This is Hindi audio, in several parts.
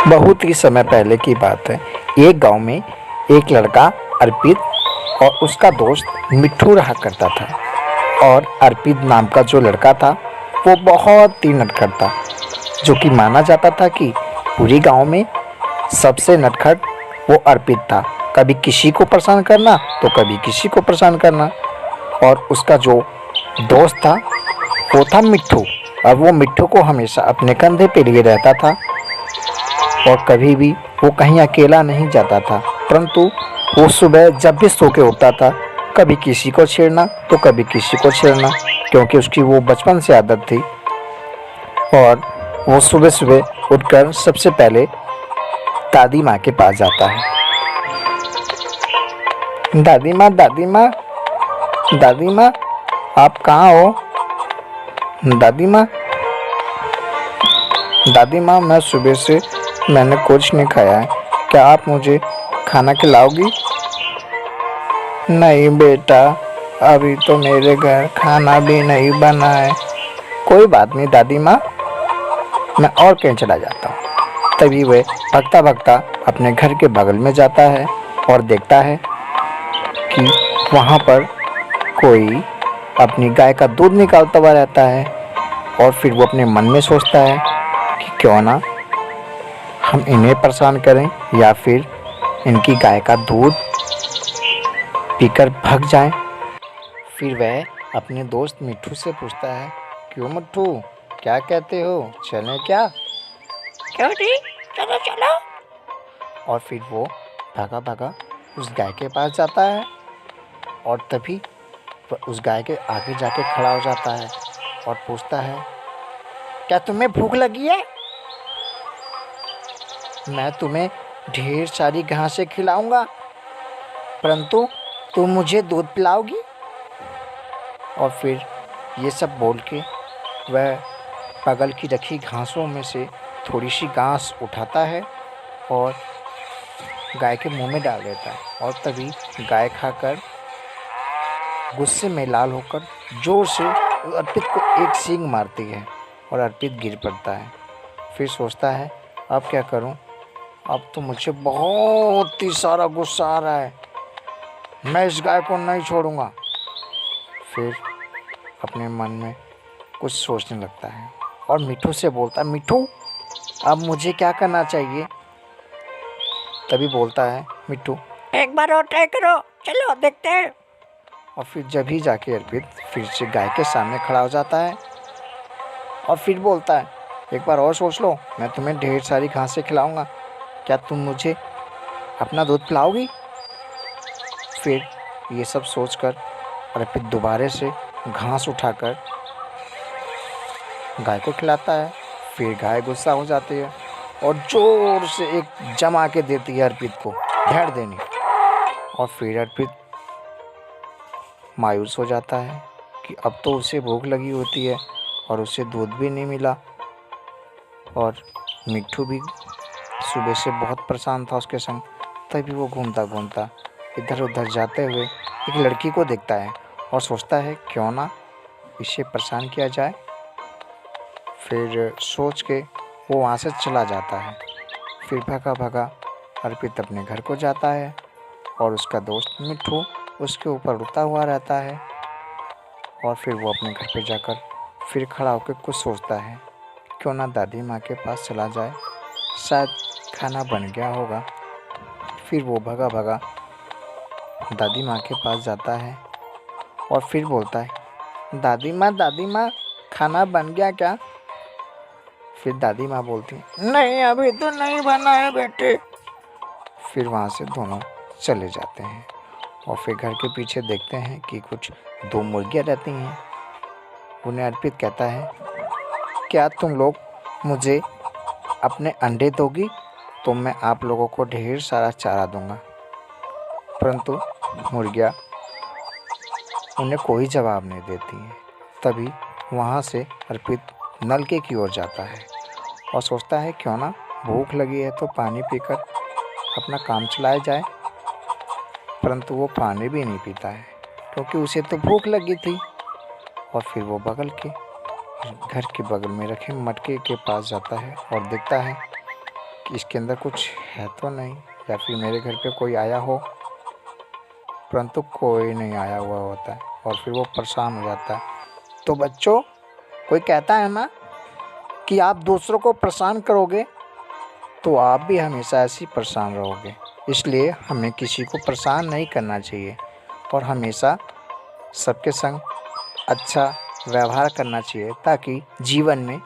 बहुत ही समय पहले की बात है। एक गांव में एक लड़का अर्पित और उसका दोस्त मिट्ठू रहा करता था। और अर्पित नाम का जो लड़का था वो बहुत ही नटखट था, जो कि माना जाता था कि पूरी गांव में सबसे नटखट वो अर्पित था। कभी किसी को परेशान करना तो कभी किसी को परेशान करना। और उसका जो दोस्त था वो था मिट्ठू। और वो मिट्ठू को हमेशा अपने कंधे पे लिए रहता था और कभी भी वो कहीं अकेला नहीं जाता था। परंतु वो सुबह जब भी सो के उठता था, कभी किसी को छेड़ना तो कभी किसी को छेड़ना, क्योंकि उसकी वो बचपन से आदत थी। और वो सुबह सुबह उठकर सबसे पहले दादी माँ के पास जाता है। दादी माँ, दादी माँ, दादी माँ, आप कहाँ हो? दादी माँ, दादी माँ, मैं सुबह से मैंने कुछ नहीं खाया है, क्या आप मुझे खाना खिलाओगी? नहीं बेटा, अभी तो मेरे घर खाना भी नहीं बना है। कोई बात नहीं दादी माँ, मैं और कहीं चला जाता हूँ। तभी वह भागता भागता अपने घर के बगल में जाता है और देखता है कि वहाँ पर कोई अपनी गाय का दूध निकालता हुआ रहता है। और फिर वो अपने मन में सोचता है कि क्यों ना हम इन्हें परेशान करें या फिर इनकी गाय का दूध पीकर भाग जाएं। फिर वह अपने दोस्त मिट्ठू से पूछता है, क्यों मिट्ठू, क्या कहते हो, चलें क्या? क्यों नहीं, चलो चलो। और फिर वो भागा भागा उस गाय के पास जाता है और तभी वह उस गाय के आगे जाके खड़ा हो जाता है और पूछता है, क्या तुम्हें भूख लगी है? मैं तुम्हें ढेर सारी घासें खिलाऊंगा, परंतु तुम मुझे दूध पिलाओगी? और फिर ये सब बोल के वह बगल की रखी घासों में से थोड़ी सी घास उठाता है और गाय के मुंह में डाल देता है। और तभी गाय खाकर गुस्से में लाल होकर जोर से अर्पित को एक सींग मारती है और अर्पित गिर पड़ता है। फिर सोचता है, अब क्या करूं? अब तो मुझे बहुत ही सारा गुस्सा आ रहा है, मैं इस गाय को नहीं छोड़ूंगा। फिर अपने मन में कुछ सोचने लगता है और मिट्ठू से बोलता है, मिट्ठू, अब मुझे क्या करना चाहिए? तभी बोलता है मिट्ठू, एक बार और ट्राई करो, चलो देखते हैं। और फिर जब ही जाके अर्पित फिर से गाय के सामने खड़ा हो जाता है और फिर बोलता है, एक बार और सोच लो, मैं तुम्हें ढेर सारी घासें खिलाऊंगा, क्या तुम मुझे अपना दूध पिलाओगी? फिर ये सब सोचकर अर्पित दोबारा से घास उठाकर गाय को खिलाता है। फिर गाय गुस्सा हो जाती है और जोर से एक जमा के देती है अर्पित को ढेर देनी। और फिर अर्पित मायूस हो जाता है कि अब तो उसे भूख लगी होती है और उसे दूध भी नहीं मिला। और मिट्ठू भी सुबह से बहुत परेशान था उसके संग। तभी वो घूमता घूमता इधर उधर जाते हुए एक लड़की को देखता है और सोचता है, क्यों ना इसे परेशान किया जाए। फिर सोच के वो वहाँ से चला जाता है। फिर भागा भागा अर्पित अपने घर को जाता है और उसका दोस्त मिट्ठू उसके ऊपर उड़ता हुआ रहता है। और फिर वो अपने घर पे जाकर फिर खड़ा होकर कुछ सोचता है, क्यों ना दादी माँ के पास चला जाए, शायद खाना बन गया होगा। फिर वो भागा भागा दादी माँ के पास जाता है और फिर बोलता है, दादी माँ, खाना बन गया क्या? फिर दादी माँ बोलती है, नहीं, अभी तो नहीं बना है बेटे। फिर वहाँ से दोनों चले जाते हैं और फिर घर के पीछे देखते हैं कि कुछ 2 मुर्गियाँ रहती हैं। उन्हें अर्पित कहता है, क्या तुम लोग मुझे अपने अंडे दोगी तो मैं आप लोगों को ढेर सारा चारा दूंगा। परंतु मुर्गियाँ उन्हें कोई जवाब नहीं देती हैं। तभी वहाँ से अर्पित नलके की ओर जाता है और सोचता है, क्यों ना भूख लगी है तो पानी पीकर अपना काम चलाया जाए। परंतु वो पानी भी नहीं पीता है क्योंकि उसे तो भूख लगी थी। और फिर वो घर के बगल में रखे मटके के पास जाता है और देखता है कि इसके अंदर कुछ है तो नहीं, या फिर मेरे घर पे कोई आया हो, परंतु कोई नहीं आया हुआ होता है और फिर वो परेशान हो जाता है। तो बच्चों, कोई कहता है ना कि आप दूसरों को परेशान करोगे तो आप भी हमेशा ऐसे ही परेशान रहोगे। इसलिए हमें किसी को परेशान नहीं करना चाहिए और हमेशा सबके संग अच्छा व्यवहार करना चाहिए, ताकि जीवन में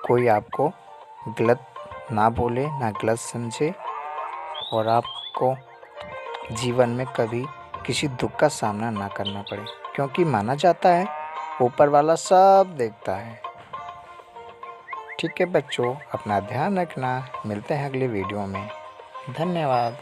कोई आपको गलत ना बोले, ना गलत समझे और आपको जीवन में कभी किसी दुख का सामना ना करना पड़े, क्योंकि माना जाता है ऊपर वाला सब देखता है। ठीक है बच्चों, अपना ध्यान रखना। मिलते हैं अगले वीडियो में। धन्यवाद।